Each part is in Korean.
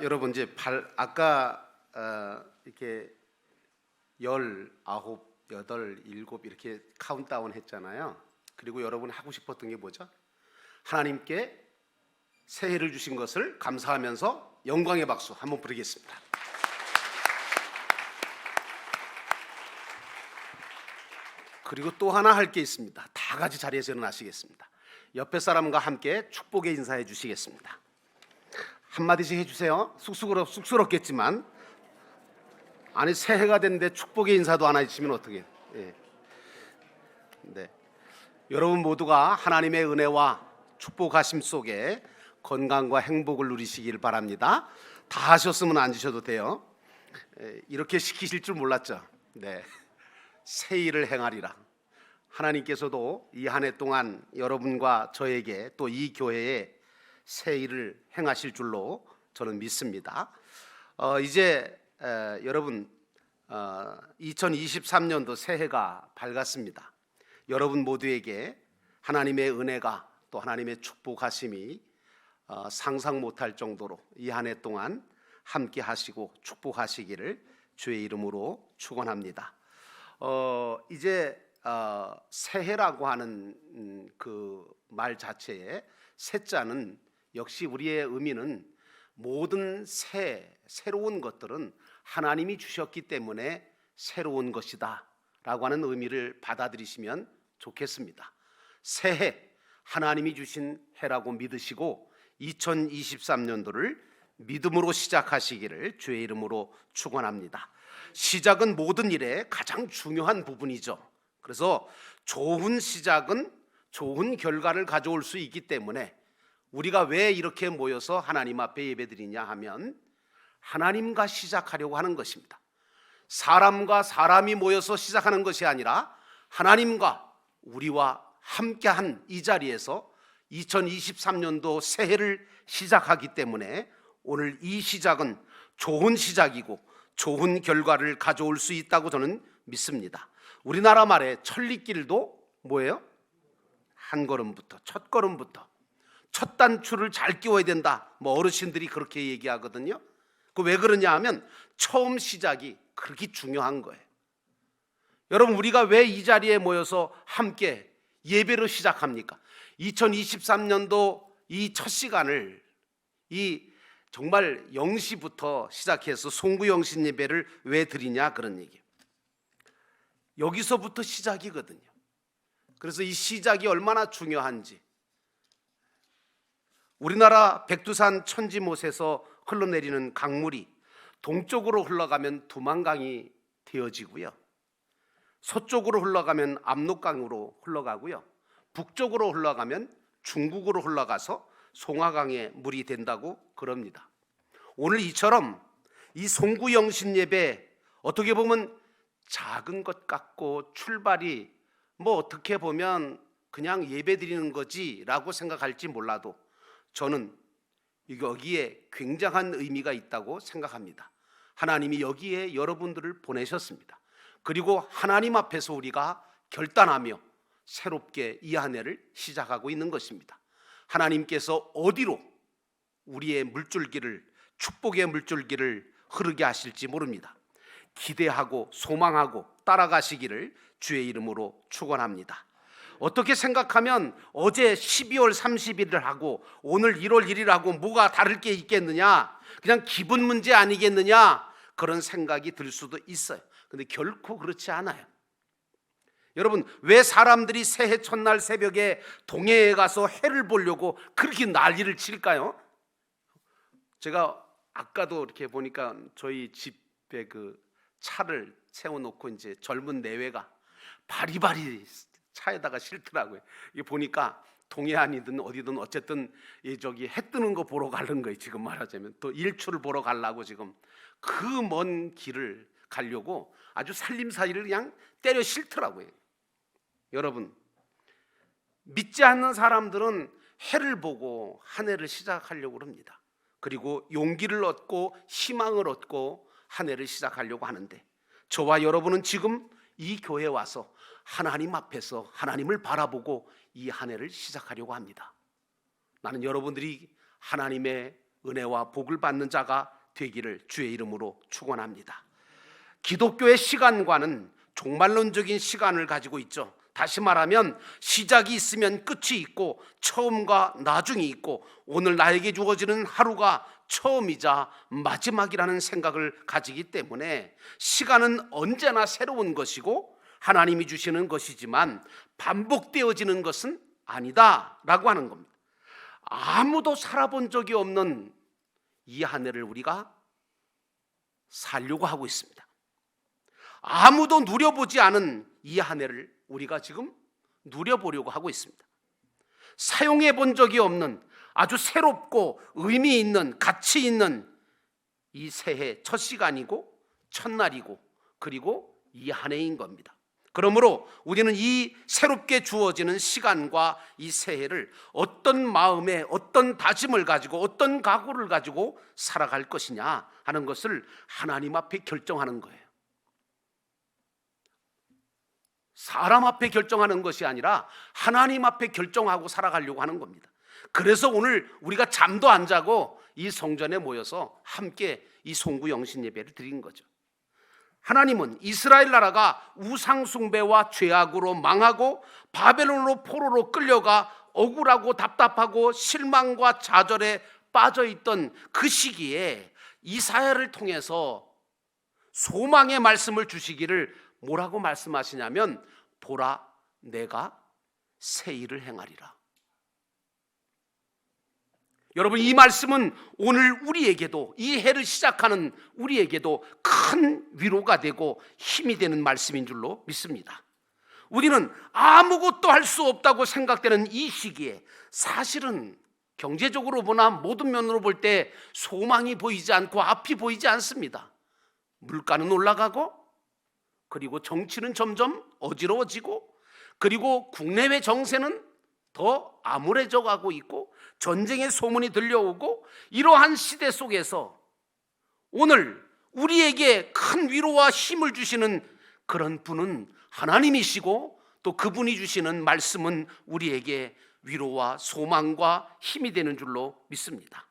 여러분 이제 아까 이렇게 19, 8, 7 이렇게 카운트다운 했잖아요. 그리고 여러분이 하고 싶었던 게 뭐죠? 하나님께 새해를 주신 것을 감사하면서 영광의 박수 한번 부르겠습니다. 그리고 또 하나 할 게 있습니다. 다 같이 자리에서 일어나시겠습니다. 옆에 사람과 함께 축복의 인사해 주시겠습니다. 한마디씩 해주세요. 쑥스럽겠지만, 아니 새해가 됐는데 축복의 인사도 안 해주시면 어떻게? 네, 여러분 모두가 하나님의 은혜와 축복하심 속에 건강과 행복을 누리시길 바랍니다. 다 하셨으면 앉으셔도 돼요. 이렇게 시키실 줄 몰랐죠. 네, 새 일을 행하리라. 하나님께서도 이 한 해 동안 여러분과 저에게 또 이 교회에 새 일을 행하실 줄로 저는 믿습니다. 이제 여러분 2023년도 새해가 밝았습니다. 여러분 모두에게 하나님의 은혜가 또 하나님의 축복하심이 상상 못할 정도로 이 한 해 동안 함께 하시고 축복하시기를 주의 이름으로 축원합니다. 이제 새해라고 하는 그 말 자체에 새자는 역시 우리의 의미는 모든 새로운 것들은 하나님이 주셨기 때문에 새로운 것이다 라고 하는 의미를 받아들이시면 좋겠습니다. 새해, 하나님이 주신 해라고 믿으시고 2023년도를 믿음으로 시작하시기를 주의 이름으로 축원합니다. 시작은 모든 일의 가장 중요한 부분이죠. 그래서 좋은 시작은 좋은 결과를 가져올 수 있기 때문에 우리가 왜 이렇게 모여서 하나님 앞에 예배드리냐 하면 하나님과 시작하려고 하는 것입니다. 사람과 사람이 모여서 시작하는 것이 아니라 하나님과 우리와 함께한 이 자리에서 2023년도 새해를 시작하기 때문에 오늘 이 시작은 좋은 시작이고 좋은 결과를 가져올 수 있다고 저는 믿습니다. 우리나라 말에 천리길도 뭐예요? 한 걸음부터, 첫 걸음부터, 첫 단추를 잘 끼워야 된다. 뭐 어르신들이 그렇게 얘기하거든요. 그 왜 그러냐 하면 처음 시작이 그렇게 중요한 거예요. 여러분, 우리가 왜 이 자리에 모여서 함께 예배로 시작합니까? 2023년도 이 첫 시간을 정말 0시부터 시작해서 송구영신 예배를 왜 드리냐 그런 얘기예요. 여기서부터 시작이거든요. 그래서 이 시작이 얼마나 중요한지, 우리나라 백두산 천지못에서 흘러내리는 강물이 동쪽으로 흘러가면 두만강이 되어지고요, 서쪽으로 흘러가면 압록강으로 흘러가고요, 북쪽으로 흘러가면 중국으로 흘러가서 송화강의 물이 된다고 그럽니다. 오늘 이처럼 이 송구영신 예배, 어떻게 보면 작은 것 같고 출발이 뭐 어떻게 보면 그냥 예배 드리는 거지라고 생각할지 몰라도 저는 여기에 굉장한 의미가 있다고 생각합니다. 하나님이 여기에 여러분들을 보내셨습니다. 그리고 하나님 앞에서 우리가 결단하며 새롭게 이 한 해를 시작하고 있는 것입니다. 하나님께서 어디로 우리의 물줄기를, 축복의 물줄기를 흐르게 하실지 모릅니다. 기대하고 소망하고 따라가시기를 주의 이름으로 축원합니다. 어떻게 생각하면 어제 12월 30일을 하고 오늘 1월 1일 하고 뭐가 다를 게 있겠느냐, 그냥 기분 문제 아니겠느냐, 그런 생각이 들 수도 있어요. 근데 결코 그렇지 않아요. 여러분, 왜 사람들이 새해 첫날 새벽에 동해에 가서 해를 보려고 그렇게 난리를 칠까요? 제가 아까도 이렇게 보니까 저희 집에 그 차를 세워놓고 이제 젊은 내외가 바리바리 차에다가 싫더라고요. 이게 보니까 동해안이든 어디든 어쨌든 저기 해 뜨는 거 보러 가는 거예요. 지금 말하자면 또 일출을 보러 가려고 지금 그 먼 길을 가려고 아주 살림살이를 그냥 때려 싫더라고요. 여러분, 믿지 않는 사람들은 해를 보고 한 해를 시작하려고 합니다. 그리고 용기를 얻고 희망을 얻고 한 해를 시작하려고 하는데, 저와 여러분은 지금 이 교회에 와서 하나님 앞에서 하나님을 바라보고 이 한 해를 시작하려고 합니다. 나는 여러분들이 하나님의 은혜와 복을 받는 자가 되기를 주의 이름으로 축원합니다. 기독교의 시간과는 종말론적인 시간을 가지고 있죠. 다시 말하면 시작이 있으면 끝이 있고 처음과 나중이 있고 오늘 나에게 주어지는 하루가 처음이자 마지막이라는 생각을 가지기 때문에 시간은 언제나 새로운 것이고 하나님이 주시는 것이지만 반복되어지는 것은 아니다라고 하는 겁니다. 아무도 살아본 적이 없는 이 한 해를 우리가 살려고 하고 있습니다. 아무도 누려보지 않은 이 한 해를 우리가 지금 누려보려고 하고 있습니다. 사용해 본 적이 없는 아주 새롭고 의미 있는 가치 있는 이 새해 첫 시간이고 첫날이고 그리고 이 한 해인 겁니다. 그러므로 우리는 이 새롭게 주어지는 시간과 이 새해를 어떤 마음에 어떤 다짐을 가지고 어떤 각오를 가지고 살아갈 것이냐 하는 것을 하나님 앞에 결정하는 거예요. 사람 앞에 결정하는 것이 아니라 하나님 앞에 결정하고 살아가려고 하는 겁니다. 그래서 오늘 우리가 잠도 안 자고 이 성전에 모여서 함께 이 송구 영신 예배를 드린 거죠. 하나님은 이스라엘 나라가 우상 숭배와 죄악으로 망하고 바벨론으로 포로로 끌려가 억울하고 답답하고 실망과 좌절에 빠져있던 그 시기에 이사야를 통해서 소망의 말씀을 주시기를 뭐라고 말씀하시냐면 보라 내가 새 일을 행하리라. 여러분, 이 말씀은 오늘 우리에게도 이 해를 시작하는 우리에게도 큰 위로가 되고 힘이 되는 말씀인 줄로 믿습니다. 우리는 아무것도 할 수 없다고 생각되는 이 시기에 사실은 경제적으로 보나 모든 면으로 볼 때 소망이 보이지 않고 앞이 보이지 않습니다. 물가는 올라가고 그리고 정치는 점점 어지러워지고 그리고 국내외 정세는 더 암울해져 가고 있고 전쟁의 소문이 들려오고 이러한 시대 속에서 오늘 우리에게 큰 위로와 힘을 주시는 그런 분은 하나님이시고 또 그분이 주시는 말씀은 우리에게 위로와 소망과 힘이 되는 줄로 믿습니다.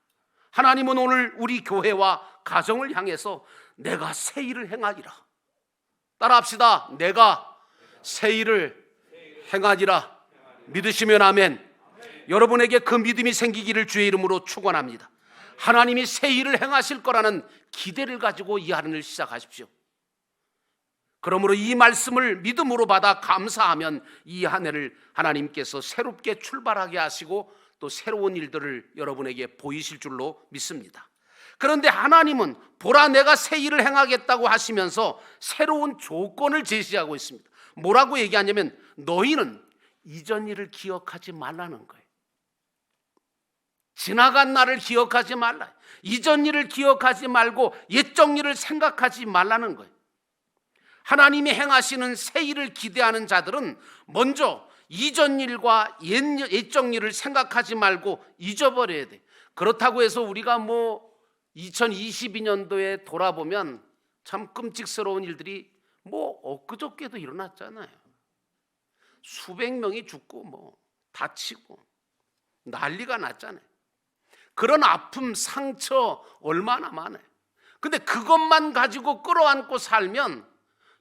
하나님은 오늘 우리 교회와 가정을 향해서 내가 새 일을 행하리라. 따라합시다. 내가 새 일을 행하리라. 믿으시면 아멘. 여러분에게 그 믿음이 생기기를 주의 이름으로 축원합니다. 하나님이 새 일을 행하실 거라는 기대를 가지고 이 한 해를 시작하십시오. 그러므로 이 말씀을 믿음으로 받아 감사하면 이 한 해를 하나님께서 새롭게 출발하게 하시고 또 새로운 일들을 여러분에게 보이실 줄로 믿습니다. 그런데 하나님은 보라 내가 새 일을 행하겠다고 하시면서 새로운 조건을 제시하고 있습니다. 뭐라고 얘기하냐면 너희는 이전 일을 기억하지 말라는 거예요. 지나간 날을 기억하지 말라. 이전 일을 기억하지 말고 옛적 일을 생각하지 말라는 거예요. 하나님이 행하시는 새 일을 기대하는 자들은 먼저 이전 일과 옛적 일을 생각하지 말고 잊어버려야 돼. 그렇다고 해서 우리가 2022년도에 돌아보면 참 끔찍스러운 일들이 엊그저께도 일어났잖아요. 수백 명이 죽고 다치고 난리가 났잖아요. 그런 아픔, 상처 얼마나 많아요. 근데 그것만 가지고 끌어안고 살면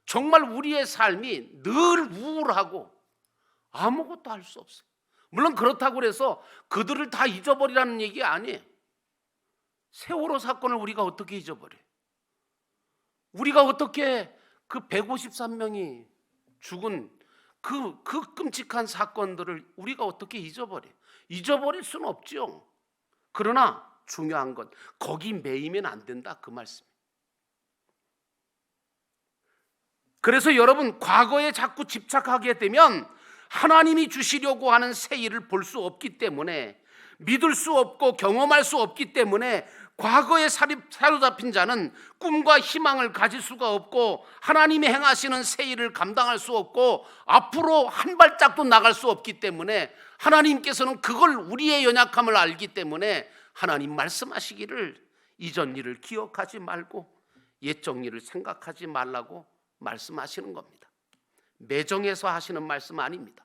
정말 우리의 삶이 늘 우울하고 아무것도 할 수 없어요. 물론 그렇다고 해서 그들을 다 잊어버리라는 얘기 아니에요. 세월호 사건을 우리가 어떻게 잊어버려요? 우리가 어떻게 그 153명이 죽은 그 끔찍한 사건들을 우리가 어떻게 잊어버려요? 잊어버릴 수는 없죠. 그러나 중요한 건 거기 매이면 안 된다, 그 말씀. 그래서 여러분, 과거에 자꾸 집착하게 되면 하나님이 주시려고 하는 새 일을 볼 수 없기 때문에, 믿을 수 없고 경험할 수 없기 때문에 과거에 사로잡힌 자는 꿈과 희망을 가질 수가 없고 하나님이 행하시는 새 일을 감당할 수 없고 앞으로 한 발짝도 나갈 수 없기 때문에 하나님께서는 그걸 우리의 연약함을 알기 때문에 하나님 말씀하시기를 이전 일을 기억하지 말고 옛적 일을 생각하지 말라고 말씀하시는 겁니다. 매정해서 하시는 말씀 아닙니다.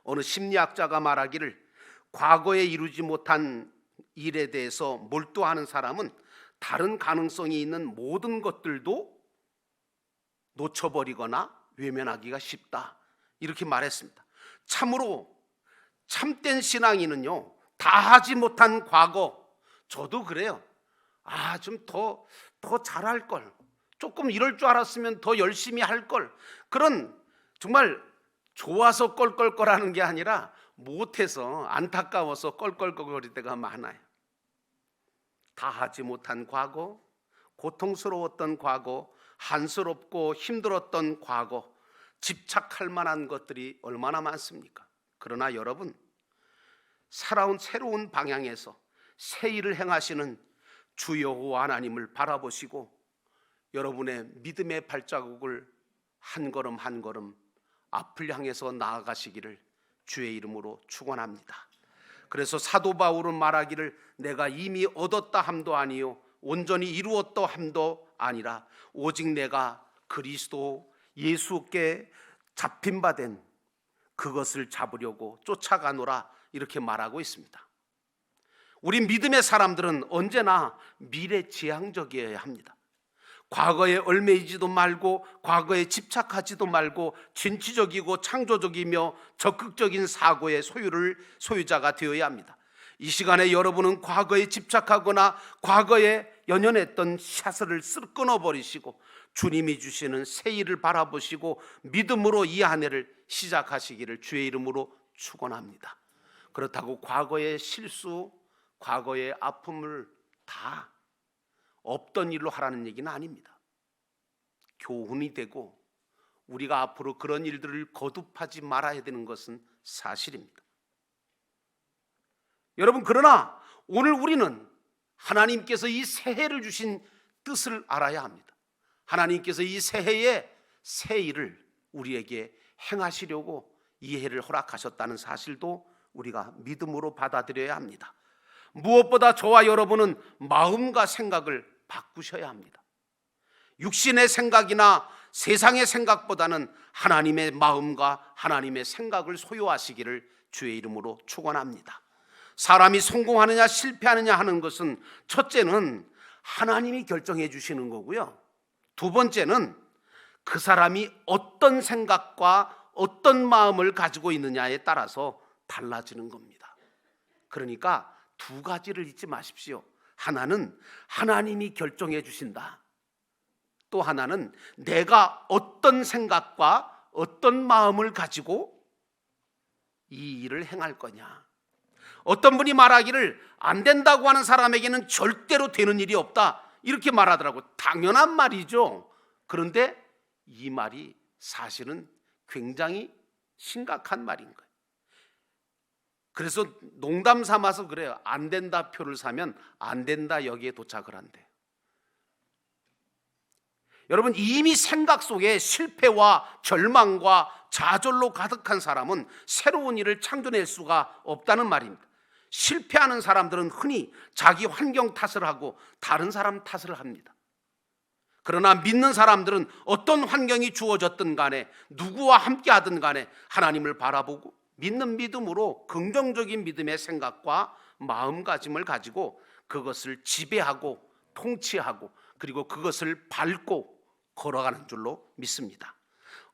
어느 심리학자가 말하기를 과거에 이루지 못한 일에 대해서 몰두하는 사람은 다른 가능성이 있는 모든 것들도 놓쳐버리거나 외면하기가 쉽다, 이렇게 말했습니다. 참으로 참된 신앙인은요, 다 하지 못한 과거, 저도 그래요. 좀 더 잘할 걸, 조금 이럴 줄 알았으면 더 열심히 할 걸, 그런 정말 좋아서 껄껄껄하는 게 아니라 못해서 안타까워서 껄껄껄거릴 때가 많아요. 다 하지 못한 과거, 고통스러웠던 과거, 한스럽고 힘들었던 과거, 집착할 만한 것들이 얼마나 많습니까? 그러나 여러분, 살아온 새로운 방향에서 새 일을 행하시는 주 여호와 하나님을 바라보시고 여러분의 믿음의 발자국을 한 걸음 한 걸음 앞을 향해서 나아가시기를 주의 이름으로 축원합니다. 그래서 사도 바울은 말하기를 내가 이미 얻었다 함도 아니요 온전히 이루었다 함도 아니라 오직 내가 그리스도 예수께 잡힌 바 된 그것을 잡으려고 쫓아가노라, 이렇게 말하고 있습니다. 우리 믿음의 사람들은 언제나 미래지향적이어야 합니다. 과거에 얽매이지도 말고 과거에 집착하지도 말고 진취적이고 창조적이며 적극적인 사고의 소유자가 되어야 합니다. 이 시간에 여러분은 과거에 집착하거나 과거에 연연했던 샷을 쓱 끊어버리시고 주님이 주시는 새 일을 바라보시고 믿음으로 이 한 해를 시작하시기를 주의 이름으로 축원합니다. 그렇다고 과거의 실수, 과거의 아픔을 다 없던 일로 하라는 얘기는 아닙니다. 교훈이 되고 우리가 앞으로 그런 일들을 거듭하지 말아야 되는 것은 사실입니다. 여러분, 그러나 오늘 우리는 하나님께서 이 새해를 주신 뜻을 알아야 합니다. 하나님께서 이 새해에 새 일을 우리에게 행하시려고 이 해를 허락하셨다는 사실도 우리가 믿음으로 받아들여야 합니다. 무엇보다 저와 여러분은 마음과 생각을 바꾸셔야 합니다. 육신의 생각이나 세상의 생각보다는 하나님의 마음과 하나님의 생각을 소유하시기를 주의 이름으로 축원합니다. 사람이 성공하느냐 실패하느냐 하는 것은 첫째는 하나님이 결정해 주시는 거고요, 두 번째는 그 사람이 어떤 생각과 어떤 마음을 가지고 있느냐에 따라서 달라지는 겁니다. 그러니까 두 가지를 잊지 마십시오. 하나는 하나님이 결정해 주신다, 또 하나는 내가 어떤 생각과 어떤 마음을 가지고 이 일을 행할 거냐. 어떤 분이 말하기를 안 된다고 하는 사람에게는 절대로 되는 일이 없다, 이렇게 말하더라고. 당연한 말이죠. 그런데 이 말이 사실은 굉장히 심각한 말인 거예요. 그래서 농담 삼아서 그래요. 안 된다 표를 사면 안 된다 역에 도착을 한대요. 여러분, 이미 생각 속에 실패와 절망과 좌절로 가득한 사람은 새로운 일을 창조낼 수가 없다는 말입니다. 실패하는 사람들은 흔히 자기 환경 탓을 하고 다른 사람 탓을 합니다. 그러나 믿는 사람들은 어떤 환경이 주어졌든 간에 누구와 함께 하든 간에 하나님을 바라보고 믿는 믿음으로 긍정적인 믿음의 생각과 마음가짐을 가지고 그것을 지배하고 통치하고 그리고 그것을 밟고 걸어가는 줄로 믿습니다.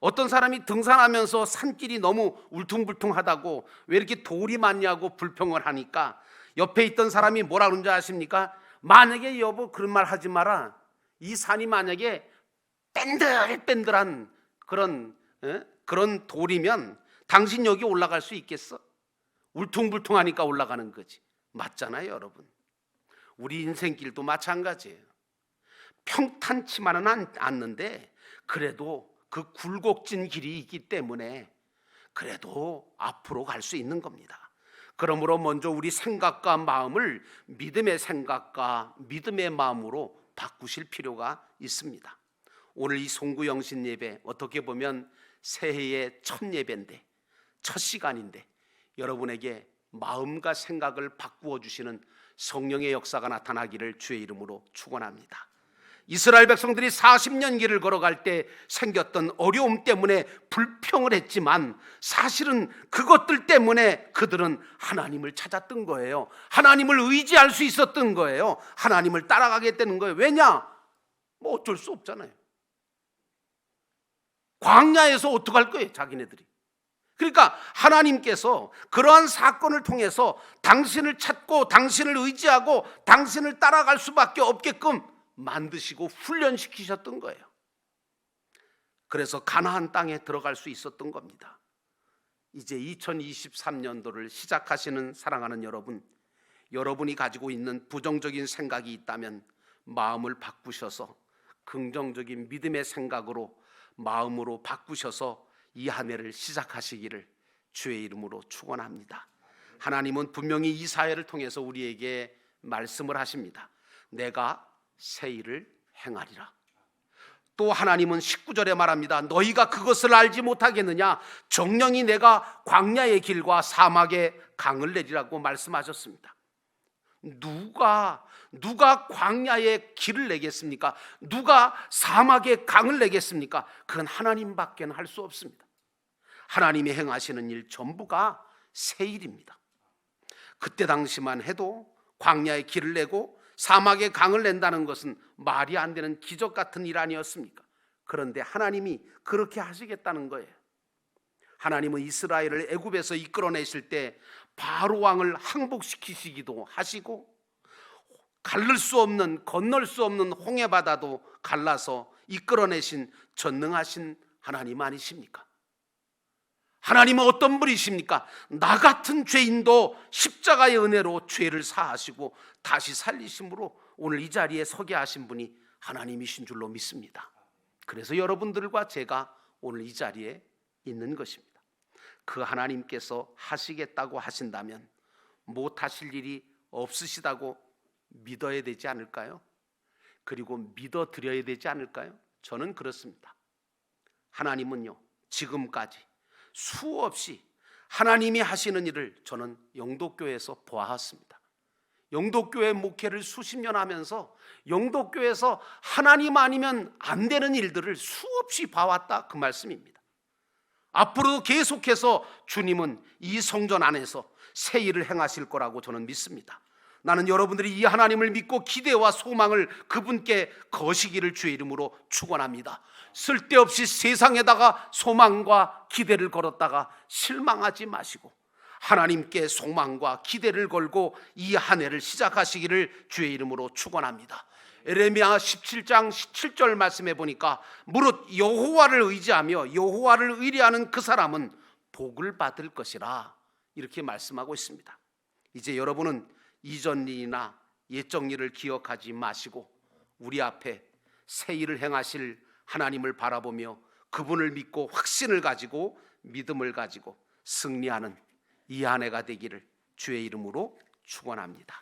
어떤 사람이 등산하면서 산길이 너무 울퉁불퉁하다고 왜 이렇게 돌이 많냐고 불평을 하니까 옆에 있던 사람이 뭐라 그런지 아십니까? 만약에 여보 그런 말 하지 마라. 이 산이 만약에 뺀들뺀들한 그런 돌이면 당신 여기 올라갈 수 있겠어? 울퉁불퉁하니까 올라가는 거지. 맞잖아요, 여러분. 우리 인생길도 마찬가지예요. 평탄치만은 않는데 그래도 그 굴곡진 길이 있기 때문에 그래도 앞으로 갈 수 있는 겁니다. 그러므로 먼저 우리 생각과 마음을 믿음의 생각과 믿음의 마음으로 바꾸실 필요가 있습니다. 오늘 이 송구영신 예배 어떻게 보면 새해의 첫 예배인데, 첫 시간인데 여러분에게 마음과 생각을 바꾸어 주시는 성령의 역사가 나타나기를 주의 이름으로 축원합니다. 이스라엘 백성들이 40년 길을 걸어갈 때 생겼던 어려움 때문에 불평을 했지만 사실은 그것들 때문에 그들은 하나님을 찾았던 거예요. 하나님을 의지할 수 있었던 거예요. 하나님을 따라가게 되는 거예요. 왜냐? 뭐 어쩔 수 없잖아요. 광야에서 어떡할 거예요, 자기네들이. 그러니까 하나님께서 그러한 사건을 통해서 당신을 찾고 당신을 의지하고 당신을 따라갈 수밖에 없게끔 만드시고 훈련시키셨던 거예요. 그래서 가나안 땅에 들어갈 수 있었던 겁니다. 이제 2023년도를 시작하시는 사랑하는 여러분, 여러분이 가지고 있는 부정적인 생각이 있다면 마음을 바꾸셔서 긍정적인 믿음의 생각으로 마음으로 바꾸셔서 이 한 해를 시작하시기를 주의 이름으로 축원합니다. 하나님은 분명히 이 사회를 통해서 우리에게 말씀을 하십니다. 내가 새 일을 행하리라. 또 하나님은 19절에 말합니다. 너희가 그것을 알지 못하겠느냐? 정령이 내가 광야의 길과 사막의 강을 내리라고 말씀하셨습니다. 누가 광야의 길을 내겠습니까? 누가 사막의 강을 내겠습니까? 그건 하나님밖에 할 수 없습니다. 하나님이 행하시는 일 전부가 새 일입니다. 그때 당시만 해도 광야의 길을 내고 사막의 강을 낸다는 것은 말이 안 되는 기적 같은 일 아니었습니까? 그런데 하나님이 그렇게 하시겠다는 거예요. 하나님은 이스라엘을 애굽에서 이끌어내실 때 바로 왕을 항복시키시기도 하시고 갈를 수 없는, 건널 수 없는 홍해바다도 갈라서 이끌어내신 전능하신 하나님 아니십니까? 하나님은 어떤 분이십니까? 나 같은 죄인도 십자가의 은혜로 죄를 사하시고 다시 살리심으로 오늘 이 자리에 서게 하신 분이 하나님이신 줄로 믿습니다. 그래서 여러분들과 제가 오늘 이 자리에 있는 것입니다. 그 하나님께서 하시겠다고 하신다면 못하실 일이 없으시다고 믿어야 되지 않을까요? 그리고 믿어드려야 되지 않을까요? 저는 그렇습니다. 하나님은요, 지금까지 수없이 하나님이 하시는 일을 저는 영도교회에서 보았습니다. 영도교회 목회를 수십 년 하면서 영도교회에서 하나님 아니면 안 되는 일들을 수없이 봐왔다, 그 말씀입니다. 앞으로도 계속해서 주님은 이 성전 안에서 새 일을 행하실 거라고 저는 믿습니다. 나는 여러분들이 이 하나님을 믿고 기대와 소망을 그분께 거시기를 주의 이름으로 축원합니다. 쓸데없이 세상에다가 소망과 기대를 걸었다가 실망하지 마시고 하나님께 소망과 기대를 걸고 이 한 해를 시작하시기를 주의 이름으로 축원합니다. 에레미야 17장 17절 말씀해 보니까 무릇 여호와를 의지하며 여호와를 의뢰하는 그 사람은 복을 받을 것이라, 이렇게 말씀하고 있습니다. 이제 여러분은 이전 일이나 옛적 일을 기억하지 마시고 우리 앞에 새 일을 행하실 하나님을 바라보며 그분을 믿고 확신을 가지고 믿음을 가지고 승리하는 이 한 해가 되기를 주의 이름으로 축원합니다.